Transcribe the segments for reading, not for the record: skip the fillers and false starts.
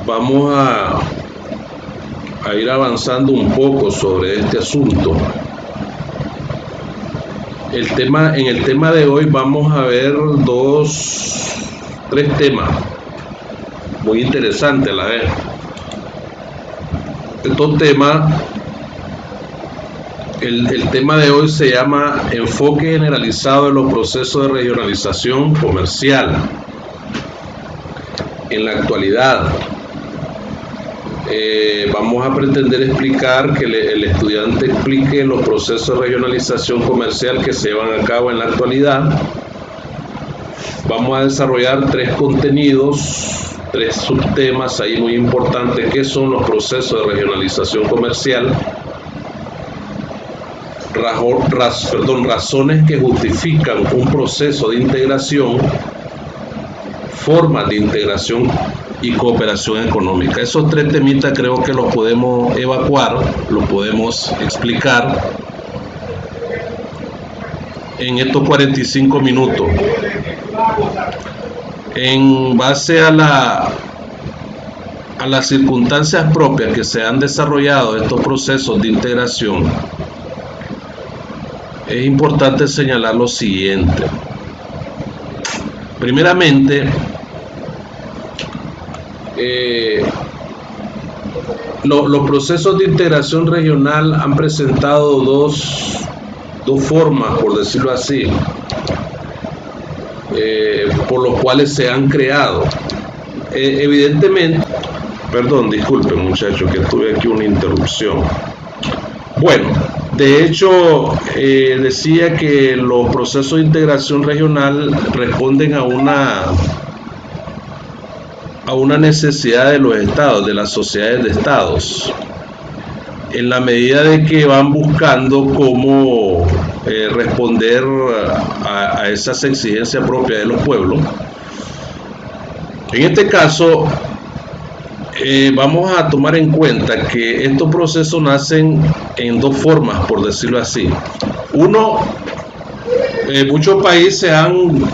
vamos a ir avanzando un poco sobre este asunto. En el tema de hoy vamos a ver tres temas muy interesantes a la vez. Estos temas, el tema de hoy se llama Enfoque generalizado de los procesos de regionalización comercial en la actualidad. Vamos a pretender explicar que el estudiante explique los procesos de regionalización comercial que se llevan a cabo en la actualidad. Vamos a desarrollar tres contenidos, tres subtemas ahí muy importantes, que son los procesos de regionalización comercial, razones que justifican un proceso de integración, formas de integración y cooperación económica. Esos tres temitas creo que los podemos evacuar, los podemos explicar en estos 45 minutos. En base a las circunstancias propias que se han desarrollado estos procesos de integración, es importante señalar lo siguiente. Primeramente, los procesos de integración regional han presentado dos formas, por decirlo así, por los cuales se han creado. Evidentemente, perdón, disculpen muchachos, que tuve aquí una interrupción. Bueno, de hecho, decía que los procesos de integración regional responden a una necesidad de los estados, de las sociedades de estados, en la medida de que van buscando cómo responder a esas exigencias propias de los pueblos. En este caso, vamos a tomar en cuenta que estos procesos nacen en dos formas, por decirlo así. Uno, muchos países han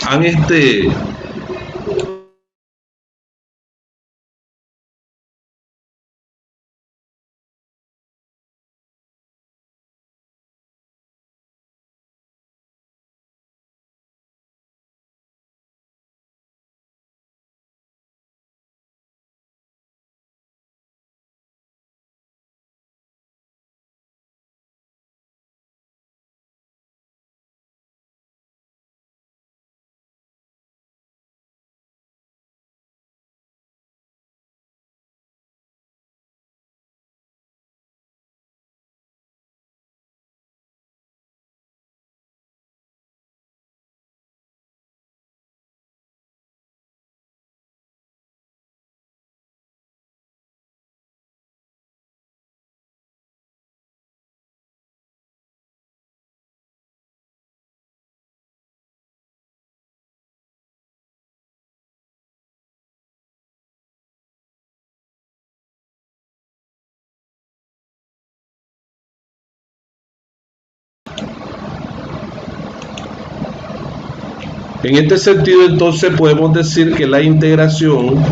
En este sentido, entonces, podemos decir que la integración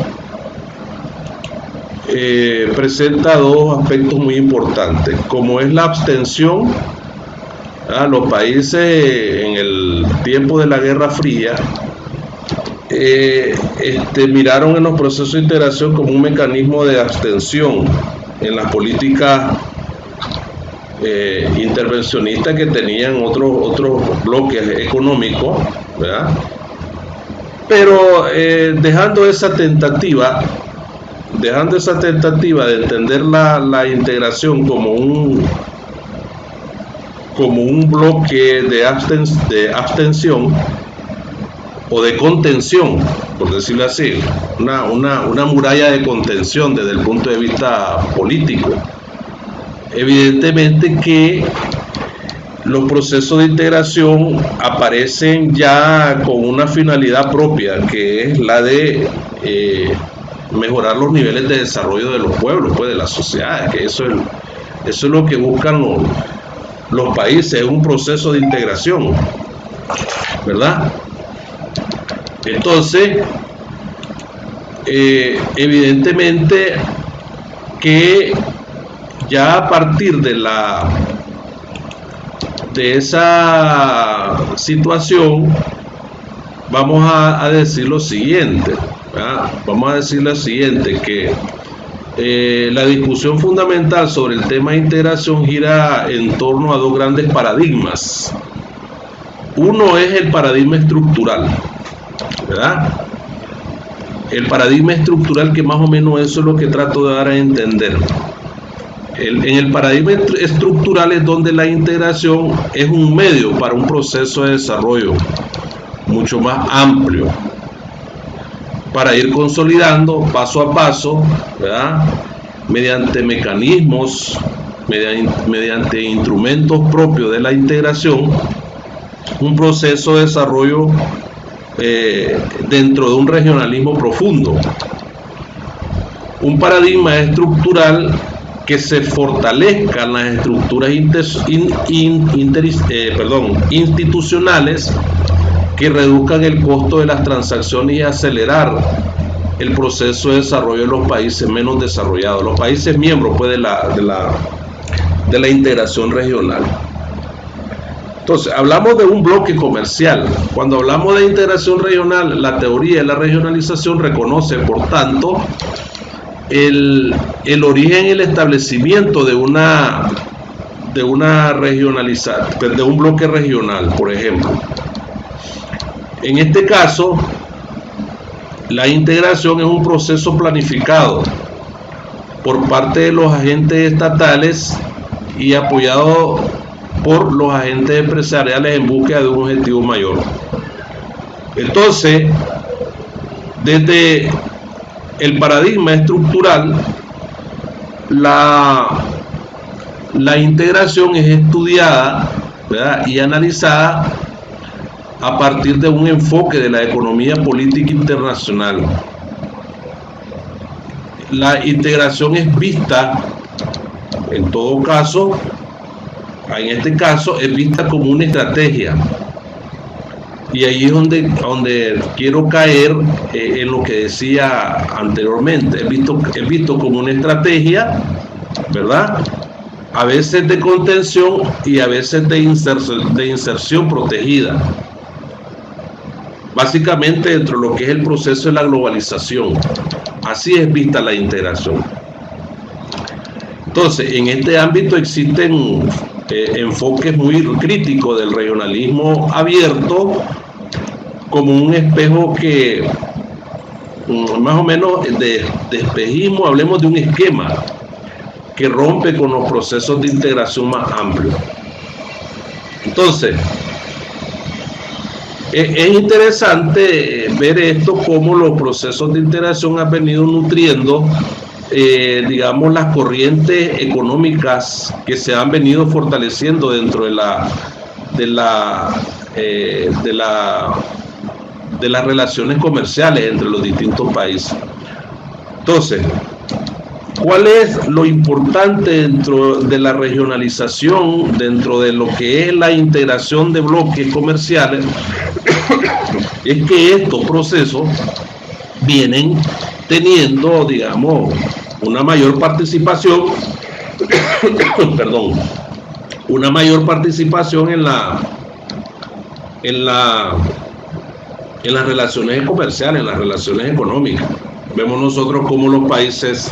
presenta dos aspectos muy importantes, como es la abstención. Los países en el tiempo de la Guerra Fría miraron en los procesos de integración como un mecanismo de abstención en las políticas intervencionistas que tenían otros bloques económicos, ¿verdad? Pero dejando esa tentativa de entender la integración como un bloque de abstención o de contención, por decirlo así, una muralla de contención desde el punto de vista político. Evidentemente que los procesos de integración aparecen ya con una finalidad propia, que es la de mejorar los niveles de desarrollo de los pueblos, pues, de las sociedades, que eso es lo que buscan los países, es un proceso de integración, ¿verdad? Entonces, evidentemente que ya a partir de esa situación vamos a decir lo siguiente, ¿verdad? Vamos a decir lo siguiente, que la discusión fundamental sobre el tema de integración gira en torno a dos grandes paradigmas. Uno es el paradigma estructural, ¿verdad? El paradigma estructural, que más o menos eso es lo que trato de dar a entender. En el paradigma estructural es donde la integración es un medio para un proceso de desarrollo mucho más amplio, para ir consolidando paso a paso, ¿verdad? Mediante mecanismos, mediante instrumentos propios de la integración, un proceso de desarrollo dentro de un regionalismo profundo. Un paradigma estructural que se fortalezcan las estructuras institucionales, que reduzcan el costo de las transacciones y acelerar el proceso de desarrollo de los países menos desarrollados, los países miembros pues, de la integración regional. Entonces, hablamos de un bloque comercial. Cuando hablamos de integración regional, la teoría de la regionalización reconoce, por tanto, el origen y el establecimiento de un bloque regional, por ejemplo. En este caso, la integración es un proceso planificado por parte de los agentes estatales y apoyado por los agentes empresariales en búsqueda de un objetivo mayor. Entonces, desde el paradigma estructural, la integración es estudiada, ¿verdad?, y analizada a partir de un enfoque de la economía política internacional. La integración es vista, en todo caso, en este caso, es vista como una estrategia. Y ahí es donde quiero caer en lo que decía anteriormente. Es visto como una estrategia, ¿verdad? A veces de contención y a veces de inserción protegida. Básicamente dentro de lo que es el proceso de la globalización. Así es vista la integración. Entonces, en este ámbito existen enfoques muy críticos del regionalismo abierto como un espejo que, más o menos de espejismo, hablemos de un esquema que rompe con los procesos de integración más amplios. Entonces, es interesante ver esto, cómo los procesos de integración han venido nutriendo, digamos, las corrientes económicas que se han venido fortaleciendo dentro de las relaciones comerciales entre los distintos países. Entonces, ¿cuál es lo importante dentro de la regionalización, dentro de lo que es la integración de bloques comerciales? Es que estos procesos vienen teniendo, digamos, una mayor participación, una mayor participación en las relaciones comerciales, en las relaciones económicas. Vemos nosotros cómo los países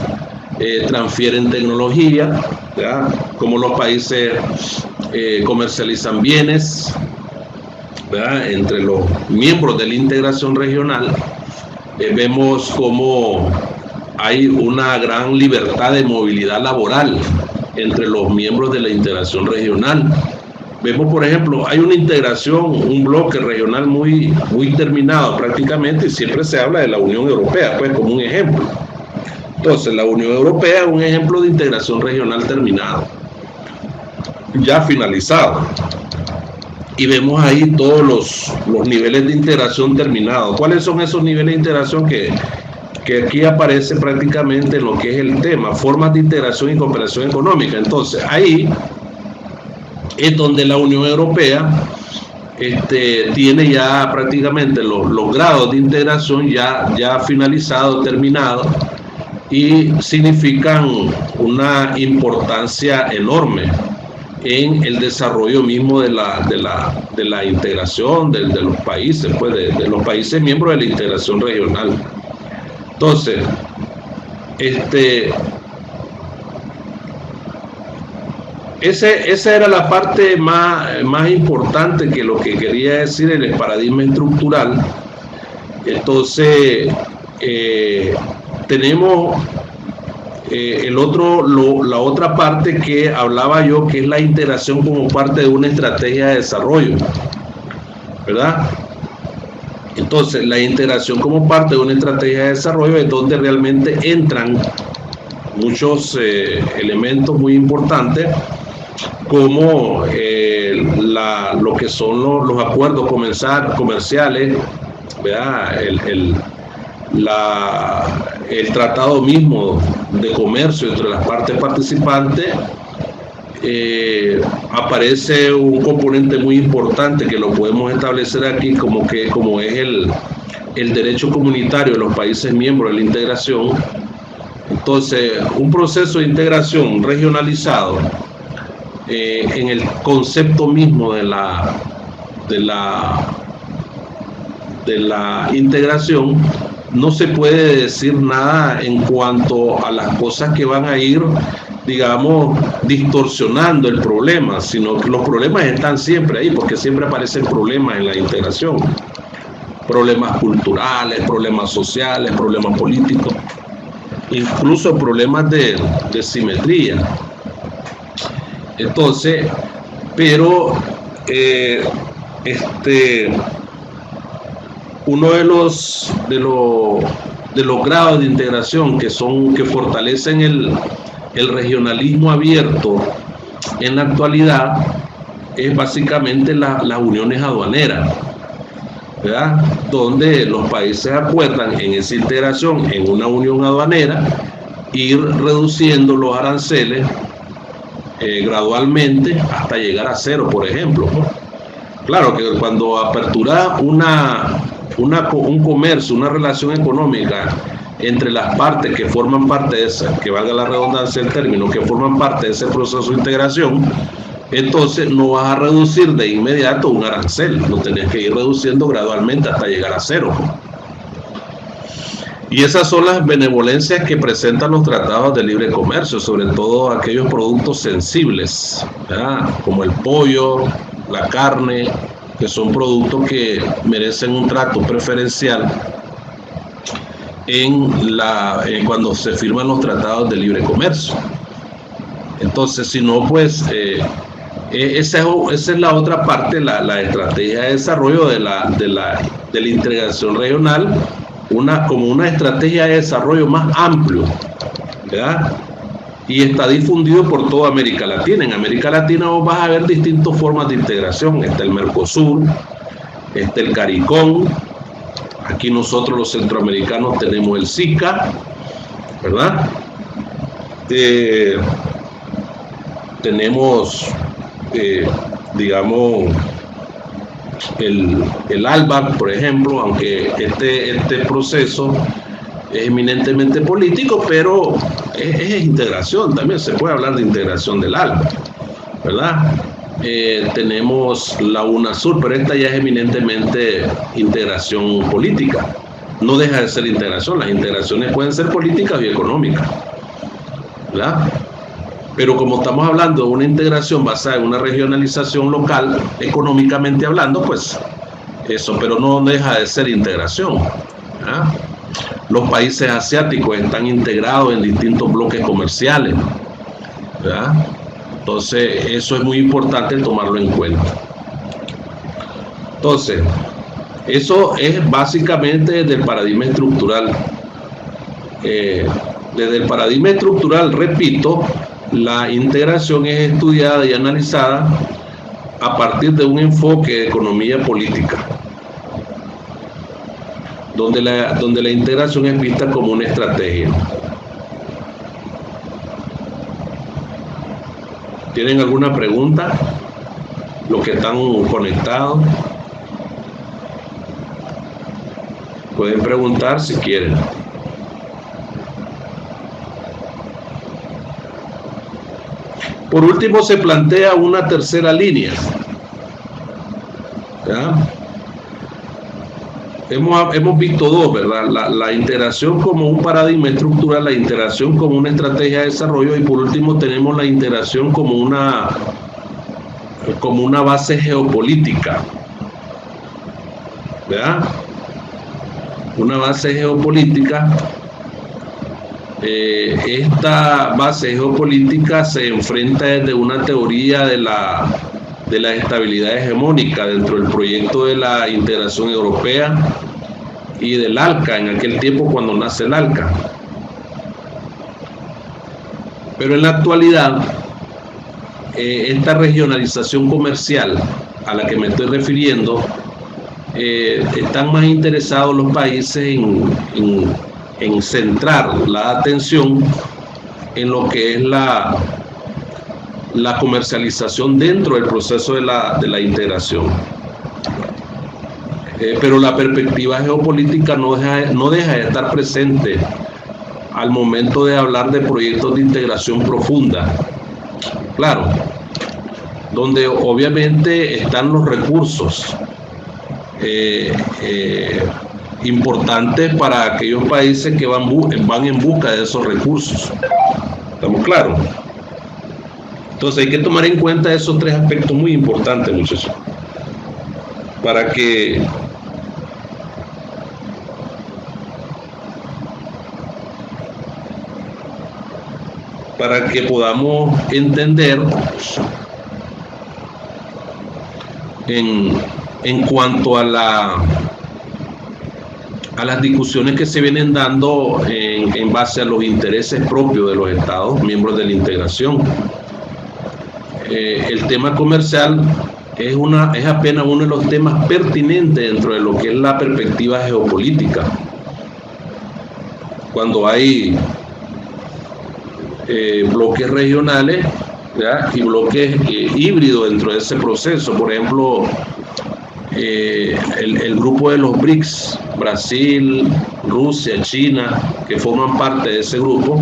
transfieren tecnología, ¿verdad?, cómo los países comercializan bienes, ¿verdad?, entre los miembros de la integración regional. Vemos cómo hay una gran libertad de movilidad laboral entre los miembros de la integración regional. Vemos, por ejemplo, hay una integración, un bloque regional muy terminado prácticamente, y siempre se habla de la Unión Europea, pues, como un ejemplo. Entonces, la Unión Europea es un ejemplo de integración regional terminado, ya finalizado. Y vemos ahí todos los niveles de integración terminados. ¿Cuáles son esos niveles de integración que aquí aparece prácticamente en lo que es el tema? Formas de integración y cooperación económica. Entonces, ahí es donde la Unión Europea tiene ya prácticamente los grados de integración ya finalizados, terminados, y significan una importancia enorme en el desarrollo mismo de la integración de los países, pues de los países miembros de la integración regional. Entonces, esa era la parte más importante que lo que quería decir en el paradigma estructural. Entonces, tenemos la otra parte que hablaba yo, que es la integración como parte de una estrategia de desarrollo, ¿verdad? Entonces, la integración como parte de una estrategia de desarrollo es donde realmente entran muchos elementos muy importantes, como lo que son los acuerdos comerciales, ¿verdad? El tratado mismo de comercio entre las partes participantes. Aparece un componente muy importante que lo podemos establecer aquí como es el derecho comunitario de los países miembros de la integración. Entonces, un proceso de integración regionalizado, en el concepto mismo de la integración, no se puede decir nada en cuanto a las cosas que van a ir, digamos, distorsionando el problema, sino que los problemas están siempre ahí, porque siempre aparecen problemas en la integración. Problemas culturales, problemas sociales, problemas políticos, incluso problemas de simetría. Entonces, pero uno de los grados de integración que fortalecen el regionalismo abierto en la actualidad es básicamente las uniones aduaneras, ¿verdad? Donde los países acuerdan en esa integración, en una unión aduanera, ir reduciendo los aranceles gradualmente hasta llegar a cero, por ejemplo. Claro que cuando apertura un comercio, una relación económica entre las partes que forman parte de ese, que valga la redundancia del término, que forman parte de ese proceso de integración, entonces no vas a reducir de inmediato un arancel, lo tenés que ir reduciendo gradualmente hasta llegar a cero. Y esas son las benevolencias que presentan los tratados de libre comercio, sobre todo aquellos productos sensibles, ¿verdad? Como el pollo, la carne, que son productos que merecen un trato preferencial cuando se firman los tratados de libre comercio. Entonces, si no, pues esa es la otra parte, la estrategia de desarrollo de la integración regional, como una estrategia de desarrollo más amplio, ¿verdad? Y está difundido por toda América Latina. En América Latina vos vas a ver distintas formas de integración. Está el Mercosur, está el CARICOM. Aquí nosotros los centroamericanos tenemos el SICA, ¿verdad? Tenemos, digamos, el ALBAC, por ejemplo, aunque este proceso es eminentemente político, pero es integración, también se puede hablar de integración del ALBAC, ¿verdad? Tenemos la UNASUR, pero esta ya es eminentemente integración política. No deja de ser integración, las integraciones pueden ser políticas y económicas, ¿verdad? Pero como estamos hablando de una integración basada en una regionalización local, económicamente hablando, pues eso, pero no deja de ser integración, ¿verdad? Los países asiáticos están integrados en distintos bloques comerciales, ¿verdad? Entonces, eso es muy importante tomarlo en cuenta. Entonces, eso es básicamente desde el paradigma estructural. Desde el paradigma estructural, repito, la integración es estudiada y analizada a partir de un enfoque de economía política, donde la integración es vista como una estrategia. ¿Tienen alguna pregunta? Los que están conectados. Pueden preguntar si quieren. Por último, se plantea una tercera línea. ¿Ya? Hemos visto dos, ¿verdad? La integración como un paradigma estructural, la integración como una estrategia de desarrollo, y por último tenemos la integración como una base geopolítica. ¿Verdad? Una base geopolítica. Esta base geopolítica se enfrenta desde una teoría de la estabilidad hegemónica dentro del proyecto de la integración europea y del ALCA, en aquel tiempo cuando nace el ALCA. Pero en la actualidad, esta regionalización comercial a la que me estoy refiriendo, están más interesados los países en centrar la atención en lo que es la comercialización dentro del proceso de la integración. Pero la perspectiva geopolítica no deja de estar presente al momento de hablar de proyectos de integración profunda. Claro, donde obviamente están los recursos importantes para aquellos países que van en busca de esos recursos. ¿Estamos claros? Entonces hay que tomar en cuenta esos tres aspectos muy importantes, muchachos, para que podamos entender en cuanto a las discusiones que se vienen dando en base a los intereses propios de los Estados miembros de la integración. El tema comercial es apenas uno de los temas pertinentes dentro de lo que es la perspectiva geopolítica. Cuando hay bloques regionales, ¿ya? Y bloques híbridos dentro de ese proceso. Por ejemplo, el grupo de los BRICS, Brasil, Rusia, China, que forman parte de ese grupo,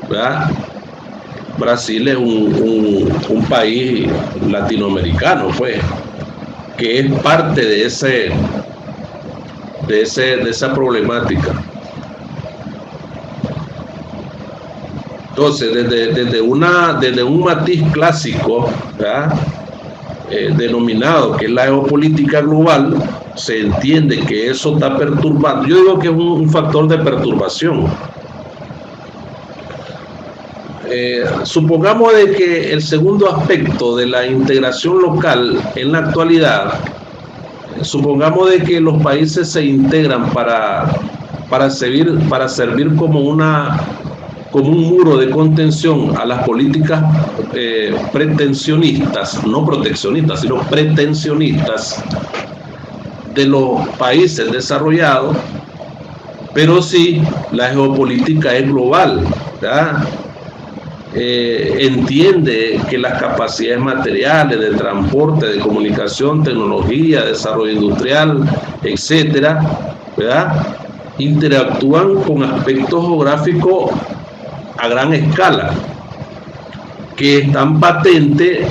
¿verdad? Brasil es un país latinoamericano, pues, que es parte de esa problemática. Entonces, desde un matiz clásico, ¿verdad? Denominado que es la geopolítica global, se entiende que eso está perturbando. Yo digo que es un factor de perturbación. Supongamos de que el segundo aspecto de la integración local en la actualidad, supongamos de que los países se integran para servir como un muro de contención a las políticas pretensionistas, no proteccionistas, sino pretensionistas de los países desarrollados, pero sí la geopolítica es global, ¿verdad? Entiende que las capacidades materiales de transporte, de comunicación, tecnología, desarrollo industrial, etcétera, ¿verdad? Interactúan con aspectos geográficos a gran escala que están patentes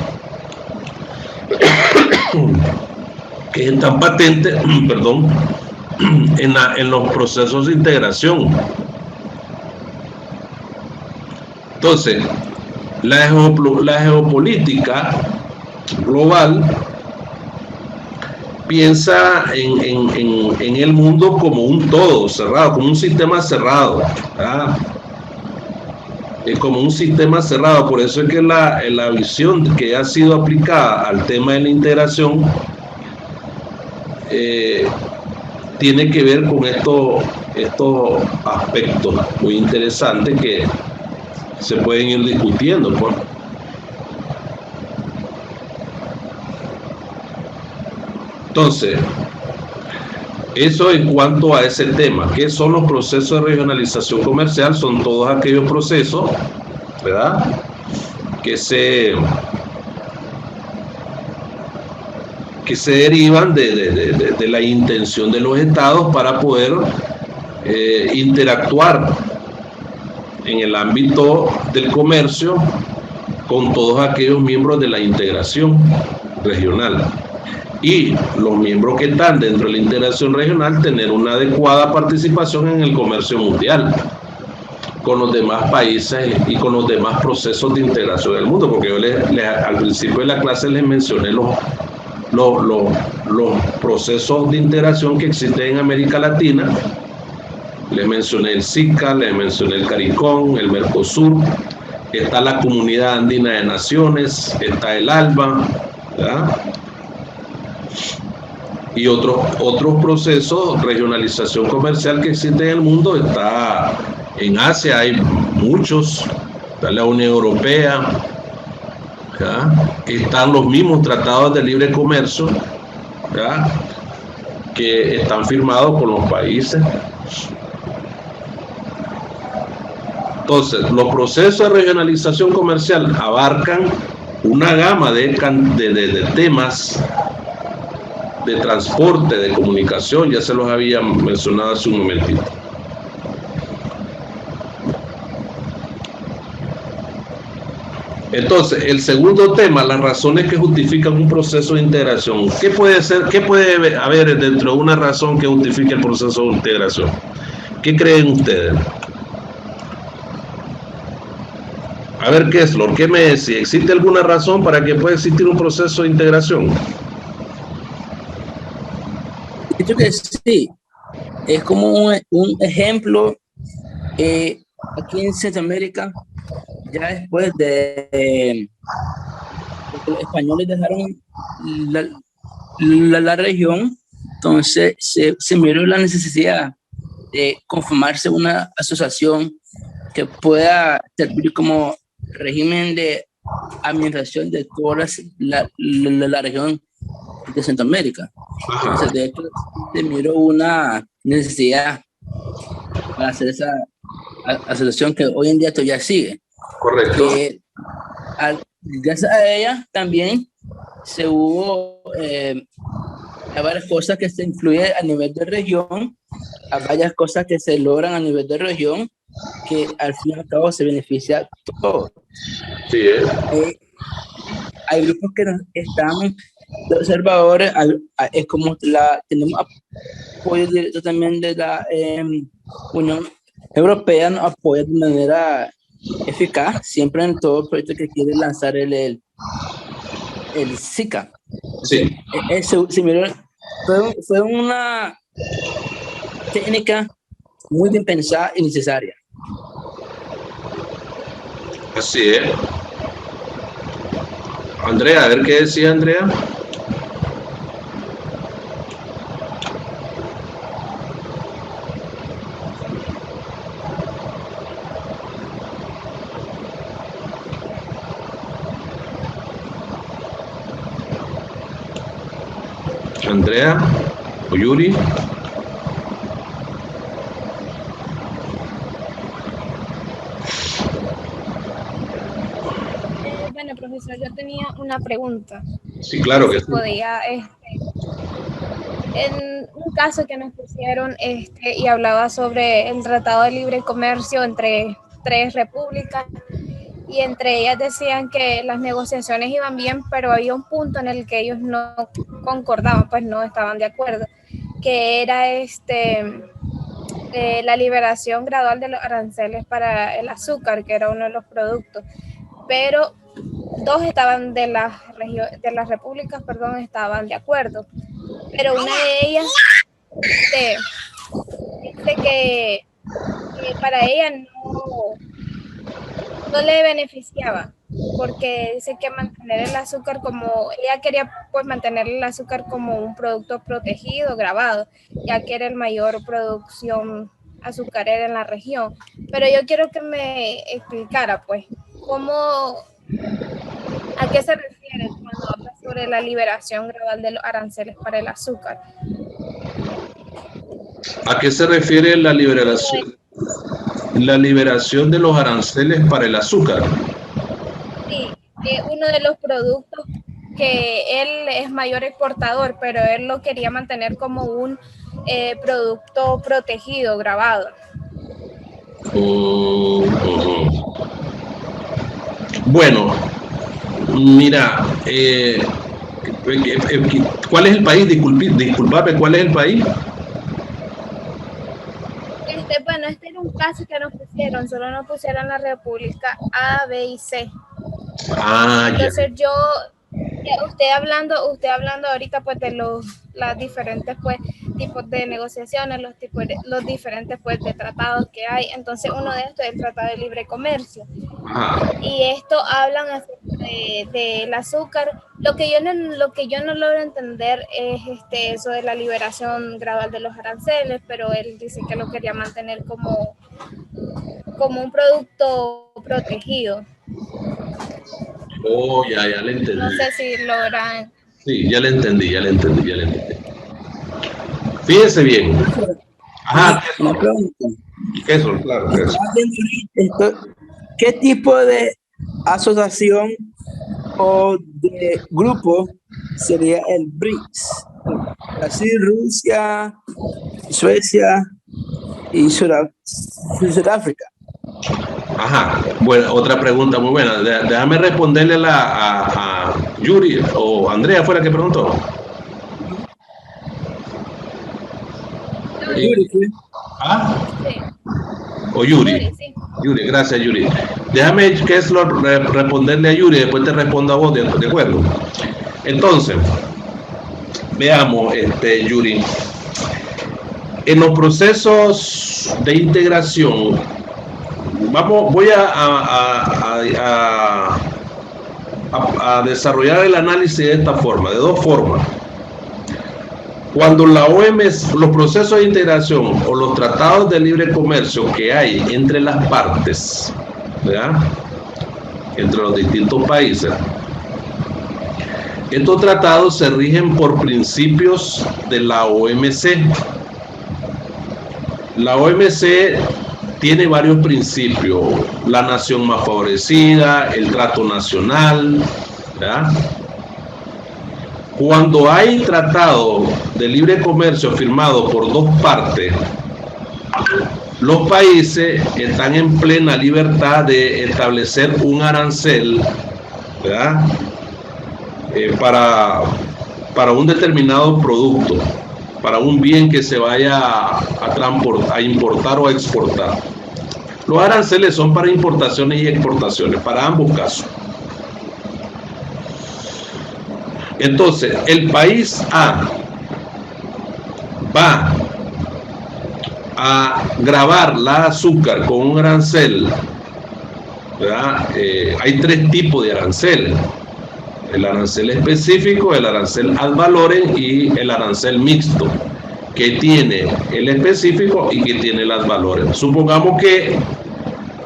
perdón, en los procesos de integración. Entonces, la geopolítica global piensa en el mundo como un todo cerrado, como un sistema cerrado, ¿verdad? Como un sistema cerrado. Por eso es que la visión que ha sido aplicada al tema de la integración tiene que ver con estos aspectos muy interesantes que se pueden ir discutiendo, pues. Entonces, eso en cuanto a ese tema. ¿Qué son los procesos de regionalización comercial? Son todos aquellos procesos, ¿verdad?, que se que se derivan de la intención de los estados para poder interactuar en el ámbito del comercio con todos aquellos miembros de la integración regional. Y los miembros que están dentro de la integración regional tener una adecuada participación en el comercio mundial con los demás países y con los demás procesos de integración del mundo, porque yo al principio de la clase les mencioné los procesos de integración que existen en América Latina. Les mencioné el SICA, les mencioné el CARICOM, el Mercosur, está la Comunidad Andina de Naciones, está el ALBA, ¿verdad? Y otros procesos de regionalización comercial que existen en el mundo. Está en Asia, hay muchos, está la Unión Europea, ¿ya? Están los mismos tratados de libre comercio, ¿ya? Que están firmados con los países. Entonces, los procesos de regionalización comercial abarcan una gama de temas de transporte, de comunicación, ya se los había mencionado hace un momentito. Entonces, el segundo tema, las razones que justifican un proceso de integración. ¿Qué puede ser, qué puede haber dentro de una razón que justifique el proceso de integración? ¿Qué creen ustedes? A ver, Kessler, ¿qué me decía? ¿Existe alguna razón para que pueda existir un proceso de integración? Yo creo que sí. Es como un ejemplo aquí en Centroamérica, ya después de los españoles dejaron la región, entonces se miró la necesidad de conformarse una asociación que pueda servir como régimen de administración de toda la región de Centroamérica. Entonces, de hecho, se miró una necesidad para hacer esa asociación que hoy en día todavía sigue. Correcto. Gracias a ella también se hubo a varias cosas que se influyen a nivel de región, a varias cosas que se logran a nivel de región, que al fin y al cabo se beneficia a todos. Sí, hay grupos que están de observadores, es como tenemos apoyo directo también de la Unión Europea, nos apoya de manera eficaz, siempre en todo proyecto que quiere lanzar el SICA. Sí. Fue una técnica muy bien pensada y necesaria. Así es. Andrea, a ver qué decía Andrea. Andrea o Yuri. Bueno, profesor, yo tenía una pregunta. Sí, claro que sí. Podía, en un caso que nos pusieron y hablaba sobre el Tratado de Libre Comercio entre 3 repúblicas, y entre ellas decían que las negociaciones iban bien, pero había un punto en el que ellos no concordaban, pues no estaban de acuerdo, que era la liberación gradual de los aranceles para el azúcar, que era uno de los productos, pero 2 estaban de las repúblicas, estaban de acuerdo, pero una de ellas dice que para ella no le beneficiaba, porque dice que mantener el azúcar ella quería pues mantener el azúcar como un producto protegido, grabado, ya que era el mayor producción azucarera en la región. Pero yo quiero que me explicara pues ¿a qué se refiere cuando habla sobre la liberación gradual de los aranceles para el azúcar? ¿A qué se refiere la liberación? La liberación de los aranceles para el azúcar. Sí, uno de los productos que él es mayor exportador, pero él lo quería mantener como un producto protegido, grabado. Bueno, mira, ¿cuál es el país? Disculpame, ¿cuál es el país? Bueno, este era un caso que nos pusieron, solo nos pusieron la República A, B y C. Entonces yo, usted hablando ahorita pues de las diferentes pues tipos de negociaciones, los diferentes pues de tratados que hay. Entonces uno de estos es el Tratado de Libre Comercio. Y esto hablan del azúcar. Lo que yo no logro entender es eso de la liberación gradual de los aranceles, pero él dice que lo quería mantener como un producto protegido. Oh, ya le entendí. No sé si logran. Sí, ya le entendí. Fíjese bien. Ajá. Una pregunta. Eso, claro. Eso. ¿Qué tipo de asociación o de grupo sería el BRICS? Así Rusia, Suecia y Sudáfrica. Ajá, bueno, otra pregunta muy buena. Déjame responderle a Yuri o Andrea fue la que preguntó. Yuri, ¿sí? ¿Ah? Sí. O Yuri. Sí. Yuri, gracias Yuri. Déjame responderle a Yuri, después te respondo a vos, ¿de acuerdo? Entonces, veamos, Yuri. En los procesos de integración, voy a desarrollar el análisis de esta forma, de dos formas. Cuando la OMS, los procesos de integración o los tratados de libre comercio que hay entre las partes, ¿verdad?, entre los distintos países, estos tratados se rigen por principios de la OMC. La OMC tiene varios principios: la nación más favorecida, el trato nacional, ¿verdad? Cuando hay tratado de libre comercio firmado por dos partes, los países están en plena libertad de establecer un arancel, ¿verdad?, para un determinado producto, para un bien que se vaya a importar o a exportar. Los aranceles son para importaciones y exportaciones, para ambos casos. Entonces, el país A va a gravar la azúcar con un arancel, ¿verdad? Hay tres tipos de aranceles: el arancel específico, el arancel ad valorem y el arancel mixto, que tiene el específico y que tiene el ad valorem. Supongamos que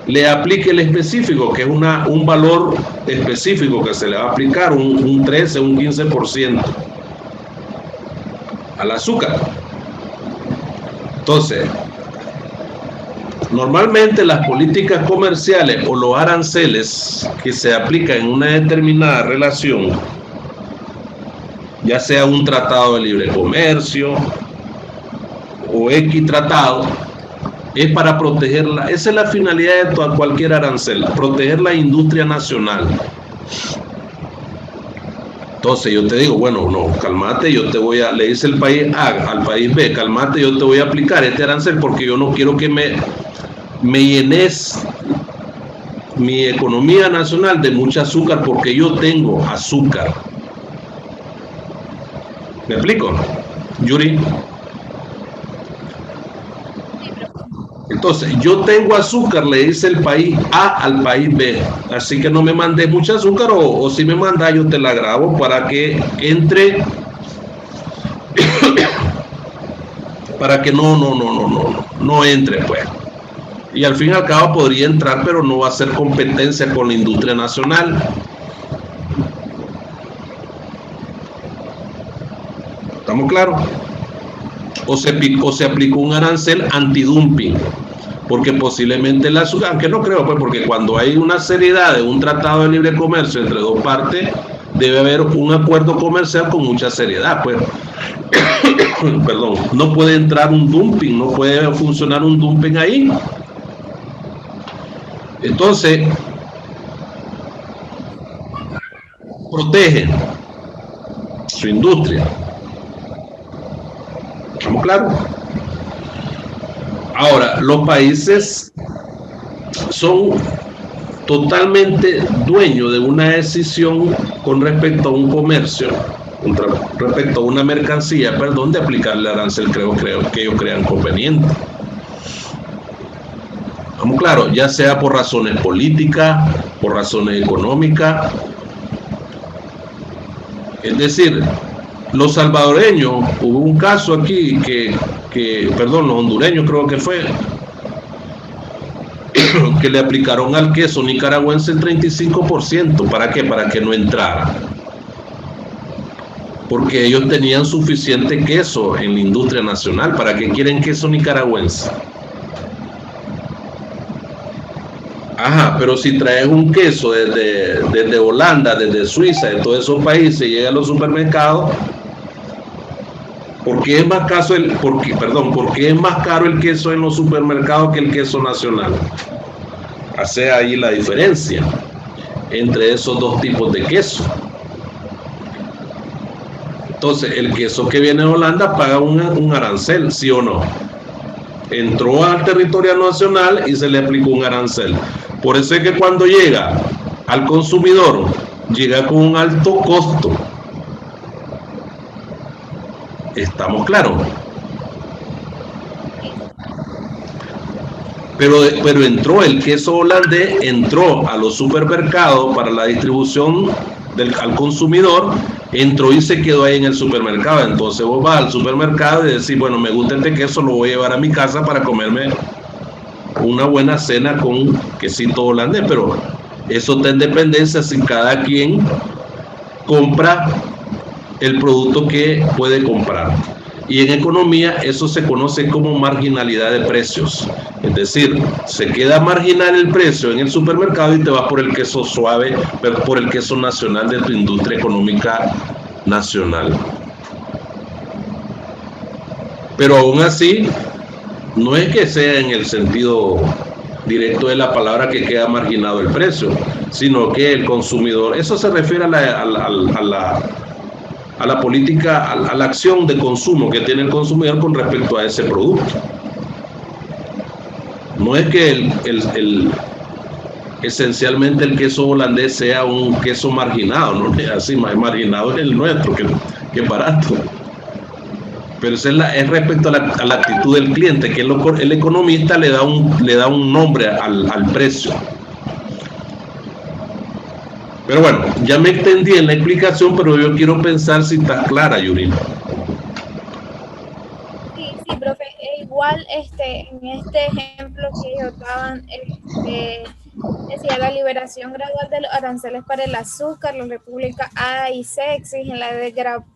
le aplique el específico, que es un valor específico que se le va a aplicar, un 13, un 15% al azúcar. Entonces, normalmente las políticas comerciales o los aranceles que se aplican en una determinada relación, ya sea un tratado de libre comercio o X tratado, es para protegerla. Esa es la finalidad de cualquier arancel: proteger la industria nacional. Entonces yo te digo, bueno, no, cálmate, le dice el país A al país B, cálmate, yo te voy a aplicar este arancel porque yo no quiero que me llenes mi economía nacional de mucha azúcar, porque yo tengo azúcar. ¿Me explico, Yuri? Entonces, yo tengo azúcar, le dice el país A al país B, así que no me mandes mucha azúcar, o si me mandas yo te la grabo para que entre, para que no entre, pues. Y al fin y al cabo podría entrar, pero no va a hacer competencia con la industria nacional. ¿Estamos claros? O se aplicó un arancel antidumping, porque posiblemente el azúcar, aunque no creo, pues, porque cuando hay una seriedad de un tratado de libre comercio entre dos partes, debe haber un acuerdo comercial con mucha seriedad, pues. Perdón, no puede entrar un dumping, no puede funcionar un dumping ahí. Entonces, protege su industria. ¿Estamos claros? Ahora, los países son totalmente dueños de una decisión con respecto a un comercio, respecto a una mercancía, perdón, de aplicarle arancel, creo que ellos crean conveniente. Estamos claros, ya sea por razones políticas, por razones económicas. Es decir, los salvadoreños, hubo un caso aquí perdón, los hondureños creo que fue, que le aplicaron al queso nicaragüense el 35%. ¿Para qué? Para que no entrara. Porque ellos tenían suficiente queso en la industria nacional. ¿Para qué quieren queso nicaragüense? Ajá, pero si traes un queso desde Holanda, desde Suiza, de todos esos países, llega a los supermercados, ¿por qué es más caro el queso en los supermercados que el queso nacional? Hace ahí la diferencia entre esos dos tipos de queso. Entonces, el queso que viene de Holanda paga un arancel, ¿sí o no? Entró al territorio nacional y se le aplicó un arancel. Por eso es que cuando llega al consumidor, llega con un alto costo. ¿Estamos claros? Pero entró el queso holandés, entró a los supermercados para la distribución al consumidor, entró y se quedó ahí en el supermercado. Entonces vos vas al supermercado y decís, bueno, me gusta este queso, lo voy a llevar a mi casa para comerme una buena cena con quesito holandés. Pero eso está en dependencia si cada quien compra el producto que puede comprar. Y en economía eso se conoce como marginalidad de precios. Es decir, se queda marginal el precio en el supermercado y te vas por el queso suave, por el queso nacional de tu industria económica nacional. Pero aún así, no es que sea en el sentido directo de la palabra que queda marginado el precio, sino que el consumidor, eso se refiere a la política, a la acción de consumo que tiene el consumidor con respecto a ese producto. No es que esencialmente el queso holandés sea un queso marginado, no es así, marginado es el nuestro, que es barato. Pero es respecto a la actitud del cliente, que el economista le da un nombre al precio. Pero bueno, ya me extendí en la explicación, pero yo quiero pensar si está clara, Yurina. Sí, profe. Igual en este ejemplo que ellos daban, decía la liberación gradual de los aranceles para el azúcar, las repúblicas A y C exigen la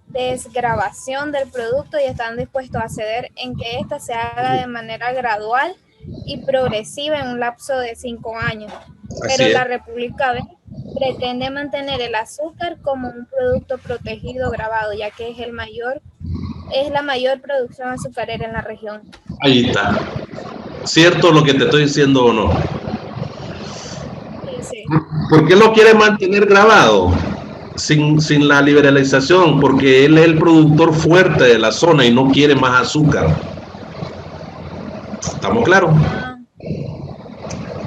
desgravación del producto y están dispuestos a ceder en que ésta se haga de manera gradual y progresiva en un lapso de 5 años. Pero la República B pretende mantener el azúcar como un producto protegido gravado, ya que es la mayor producción azucarera en la región. Ahí está. ¿Cierto lo que te estoy diciendo o no? Sí. ¿Por qué lo quiere mantener grabado sin la liberalización? Porque él es el productor fuerte de la zona y no quiere más azúcar. ¿Estamos claros?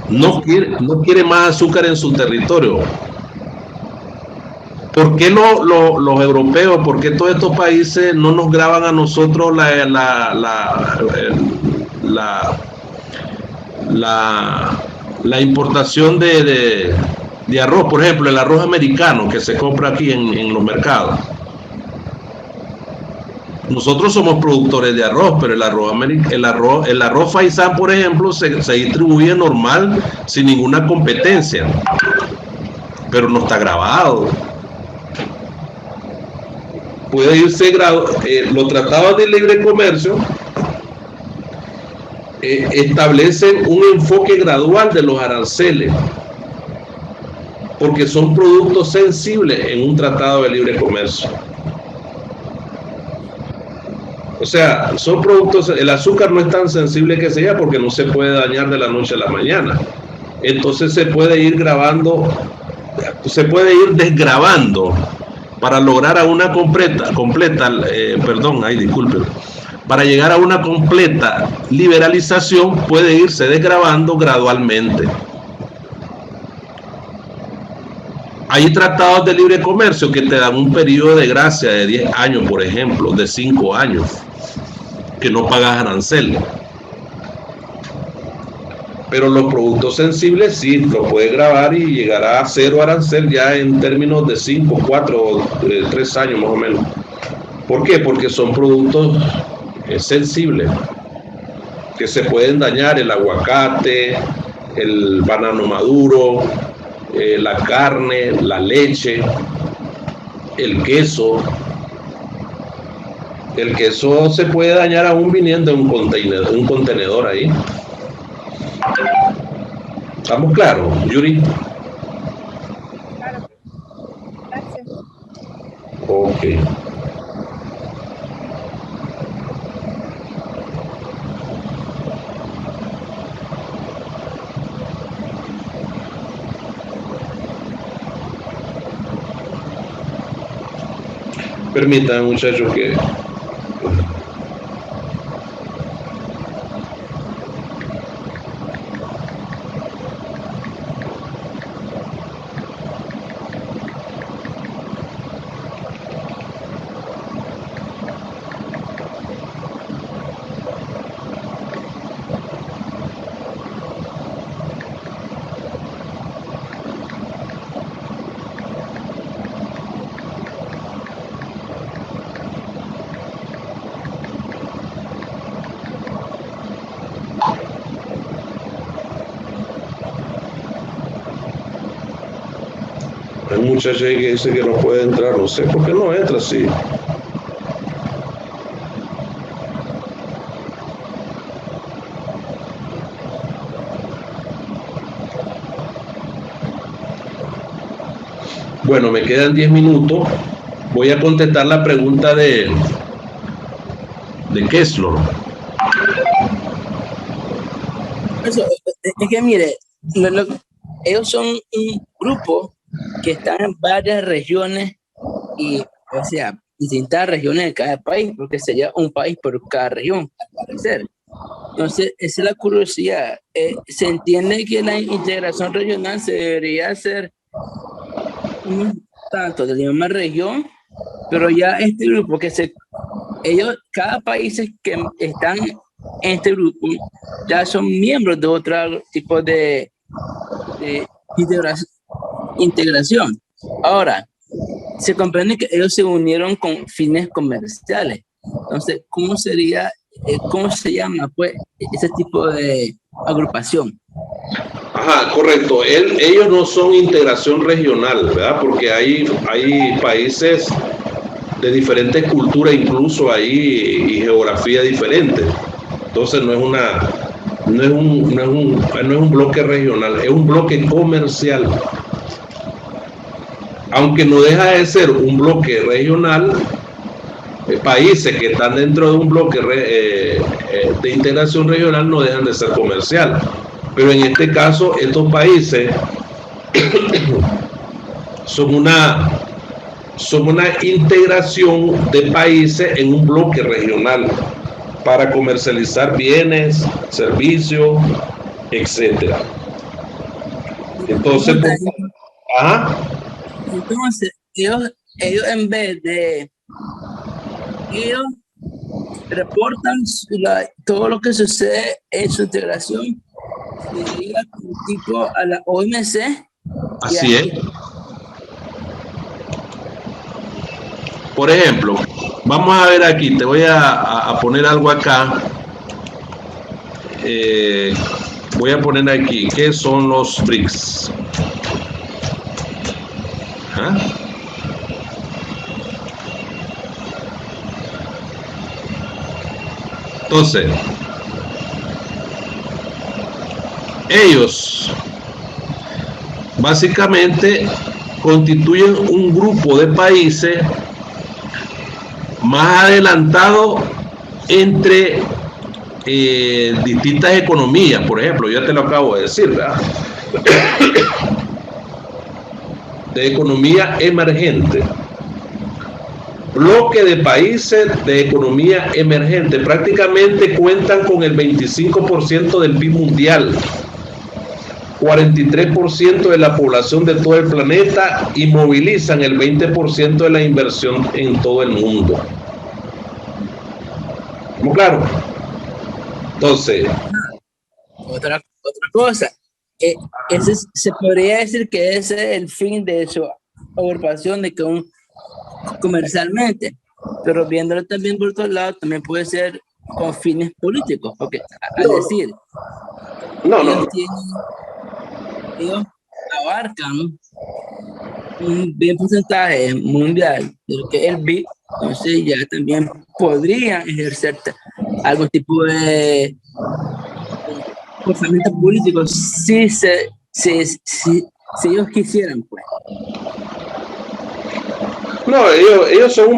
No quiere más azúcar en su territorio. ¿Por qué los europeos, por qué todos estos países no nos graban a nosotros la importación de arroz? Por ejemplo, el arroz americano que se compra aquí en los mercados. Nosotros somos productores de arroz, pero el arroz faisán, por ejemplo, se distribuye normal, sin ninguna competencia, pero no está grabado. Puede irse los tratados de libre comercio establecen un enfoque gradual de los aranceles. porque son productos sensibles en un tratado de libre comercio. O sea, son productos, el azúcar no es tan sensible que sea porque no se puede dañar de la noche a la mañana. Entonces se puede ir grabando, se puede ir desgravando para lograr a una para llegar a una completa liberalización puede irse desgravando gradualmente. Hay tratados de libre comercio que te dan un periodo de gracia de 10 años, por ejemplo, de 5 años, que no pagas arancel. Pero los productos sensibles sí, lo puedes grabar y llegará a 0 arancel ya en términos de 5, 4, 3 años más o menos. ¿Por qué? Porque son productos sensibles que se pueden dañar: el aguacate, el banano maduro, la carne, la leche, el queso. El queso se puede dañar aún viniendo en un contenedor ahí. ¿Estamos claros, Yuri? Claro. Gracias. Ok. Permítanme, muchachos, que... Hay muchacha ahí que dice que no puede entrar, no sé por qué no entra así. Bueno, me quedan 10 minutos. Voy a contestar la pregunta de Kessler. Eso, es que mire, ellos son un grupo que están en varias regiones y, o sea, distintas regiones de cada país, porque sería un país por cada región, al parecer. Entonces, esa es la curiosidad. Se entiende que la integración regional se debería hacer tanto de la misma región, pero ya este grupo cada país que están en este grupo ya son miembros de otro tipo de integración. Ahora, se comprende que ellos se unieron con fines comerciales. Entonces, ¿cómo se llama pues ese tipo de agrupación? Ajá, correcto. Ellos no son integración regional, ¿verdad? Porque hay países de diferentes culturas, incluso ahí, y geografía diferente. Entonces no es un bloque regional, es un bloque comercial. Aunque no deja de ser un bloque regional, países que están dentro de un bloque de integración regional no dejan de ser comercial. Pero en este caso, estos países son una integración de países en un bloque regional para comercializar bienes, servicios, etcétera. Entonces, entonces ellos en vez de ellos reportan todo lo que sucede en su integración, se llega tipo a la OMC. Así es. Por ejemplo, vamos a ver aquí, te voy a poner algo acá. Voy a poner aquí, ¿qué son los BRICS? ¿Ah? Entonces, básicamente constituyen un grupo de países más adelantado entre distintas economías. Por ejemplo, ya te lo acabo de decir, ¿verdad? De economía emergente, bloque de países de economía emergente, prácticamente cuentan con el 25% del PIB mundial, 43% de la población de todo el planeta y movilizan el 20% de la inversión en todo el mundo. ¿Estamos claros? Entonces, otra cosa, se podría decir que ese es el fin de su agrupación, de que comercialmente, pero viéndolo también por otro lado, también puede ser con fines políticos, porque al decir, ellos abarcan un bien porcentaje mundial de lo que es el PIB, entonces ya también podrían ejercer algún tipo de comportamiento político si ellos quisieran, pues. No, ellos son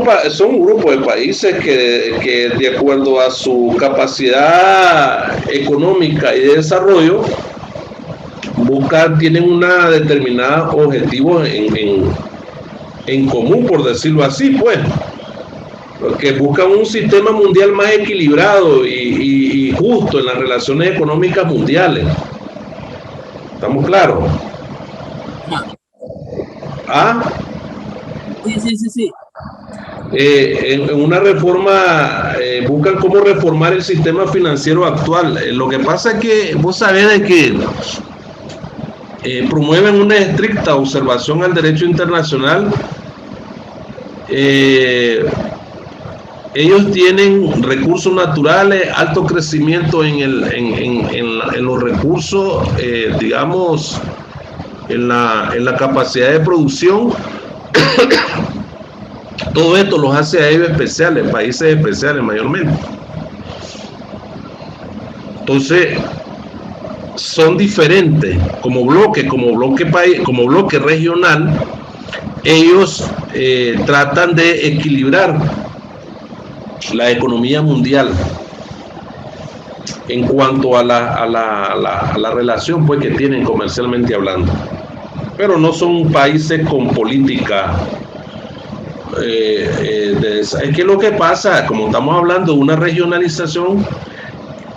un grupo de países que de acuerdo a su capacidad económica y de desarrollo tienen una determinada objetivo en común, por decirlo así, pues, que buscan un sistema mundial más equilibrado y justo en las relaciones económicas mundiales. ¿Estamos claros? ¿Ah? Sí. En una reforma, buscan cómo reformar el sistema financiero actual. Lo que pasa es que vos sabés de que promueven una estricta observación al derecho internacional. Ellos tienen recursos naturales, alto crecimiento en los recursos, digamos, en la capacidad de producción. Todo esto los hace a ellos especiales, países especiales mayormente. Entonces, son diferentes como bloque regional. Ellos tratan de equilibrar la economía mundial en cuanto a la relación, pues, que tienen comercialmente hablando, pero no son países con política. Es que lo que pasa, como estamos hablando de una regionalización,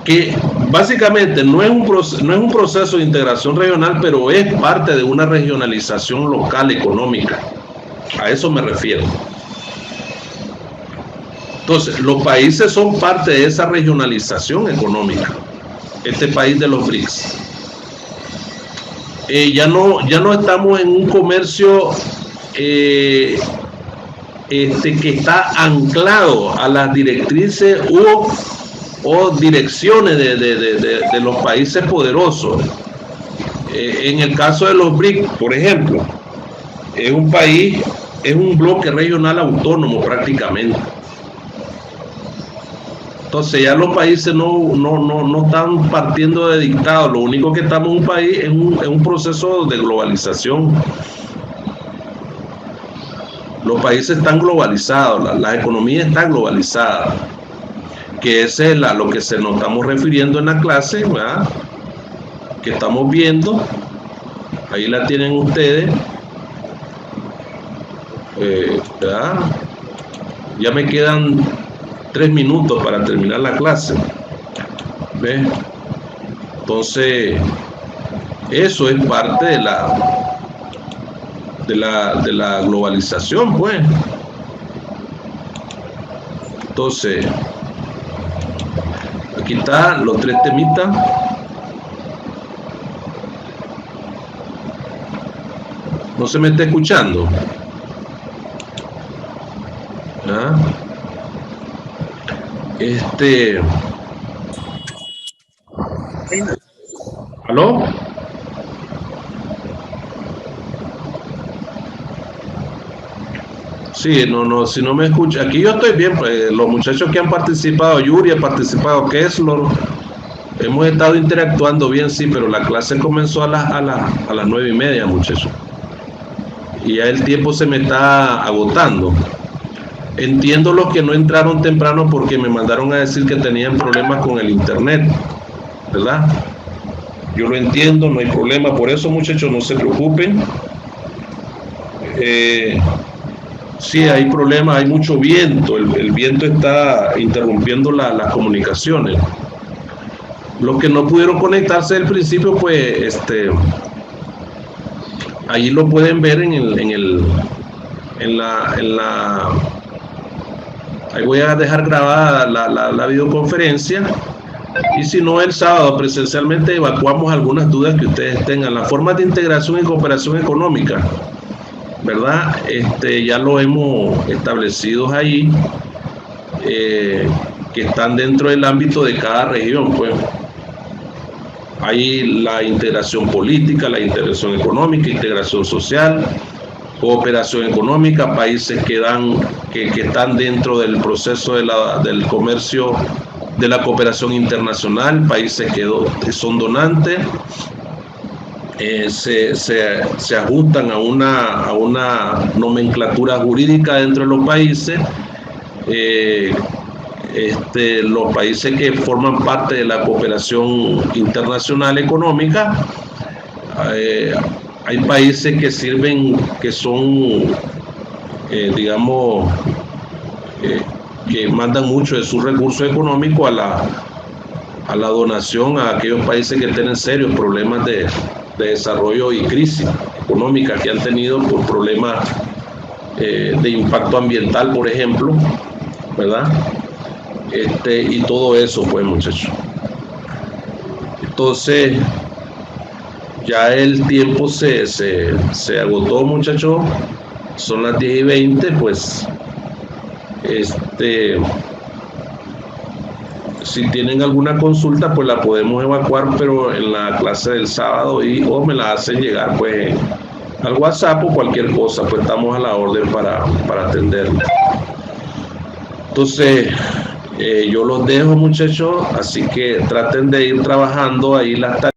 que básicamente no es un proceso de integración regional, pero es parte de una regionalización local económica. A eso me refiero. Entonces, los países son parte de esa regionalización económica. Este país de los BRICS. Ya no estamos en un comercio que está anclado a las directrices o direcciones de los países poderosos. En el caso de los BRICS, por ejemplo, es un bloque regional autónomo prácticamente. Entonces ya los países no están partiendo de dictados. Lo único que estamos en un país es un proceso de globalización. Los países están globalizados, la economía está globalizada, que es lo que nos estamos refiriendo en la clase, ¿verdad? Que estamos viendo. Ahí la tienen ustedes. ¿Verdad? Ya me quedan 3 minutos para terminar la clase. ¿Ves? Entonces, eso es parte de la globalización, pues. Entonces, aquí están los 3 temitas. ¿No se me está escuchando? ¿Ah? ¿Aló? Sí, si no me escucha, aquí yo estoy bien, pues, los muchachos que han participado, Yuri ha participado, Kessler, hemos estado interactuando bien, sí, pero la clase comenzó a las 9:30, muchachos. Y ya el tiempo se me está agotando. Entiendo los que no entraron temprano porque me mandaron a decir que tenían problemas con el internet, ¿verdad? Yo lo entiendo, no hay problema. Por eso, muchachos, no se preocupen. Sí, hay problemas, hay mucho viento. El viento está interrumpiendo las comunicaciones. Los que no pudieron conectarse al principio, pues, ahí lo pueden ver ahí voy a dejar grabada la videoconferencia. Y si no, el sábado presencialmente evacuamos algunas dudas que ustedes tengan. Las formas de integración y cooperación económica, ¿verdad? Ya lo hemos establecido ahí, que están dentro del ámbito de cada región, pues. Hay la integración política, la integración económica, integración social, cooperación económica, países que están dentro del proceso del comercio, de la cooperación internacional, países que son donantes, se ajustan a una nomenclatura jurídica dentro de los países. Los países que forman parte de la cooperación internacional económica, hay países que sirven, que son, digamos, que mandan mucho de sus recursos económicos a la donación a aquellos países que tienen serios problemas de desarrollo y crisis económica que han tenido por problemas de impacto ambiental, por ejemplo, ¿verdad? Y todo eso, pues, muchachos. Entonces, ya el tiempo se agotó, muchachos. Son las 10:20, pues, si tienen alguna consulta, pues la podemos evacuar, pero en la clase del sábado, o me la hacen llegar, pues, al WhatsApp o cualquier cosa, pues estamos a la orden para atenderlo. Entonces, yo los dejo, muchachos, así que traten de ir trabajando ahí las tareas.